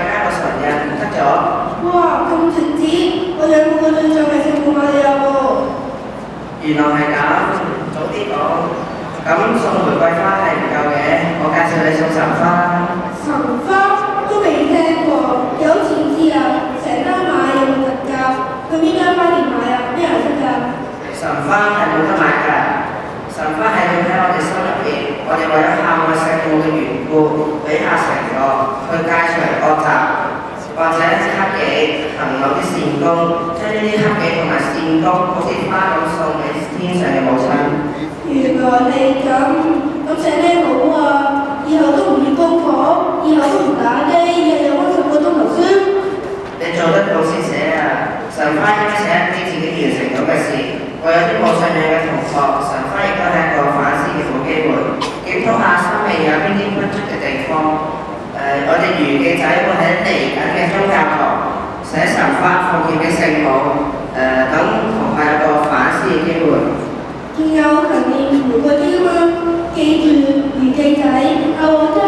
加個神印得咗。哇，咁直接！我仰慕嘅對象係聖母瑪利亞喎。原來係咁，早啲講。咁送玫瑰花係唔夠嘅，我介紹你送神花。神花都未聽過，有錢知啊！成間買有冇特價？去邊間花店買啊？咩顏色㗎？神花係冇得買㗎，神花係要喺我哋心入邊，我哋為咗孝愛聖母嘅緣故，俾下承諾去戒除惡習，或者克己行某啲善功，將呢啲克己同埋善功好似花咁送俾天上嘅母親。原來係咁，咁請你好啊！以後都唔要功課，以後都唔打機，日日溫10個鐘頭書。你做得到先寫啊！神花應該寫一啲自己完成到嘅事，為有啲冇信仰嘅同學，神花亦都係一個反思嘅好機會，檢討下生命有邊啲不足嘅地方。我哋預記仔會喺嚟緊嘅宗教堂寫神花奉獻俾聖母，等同學有個反思嘅機會。仲有勤練玫瑰經啊！記住預記仔，我家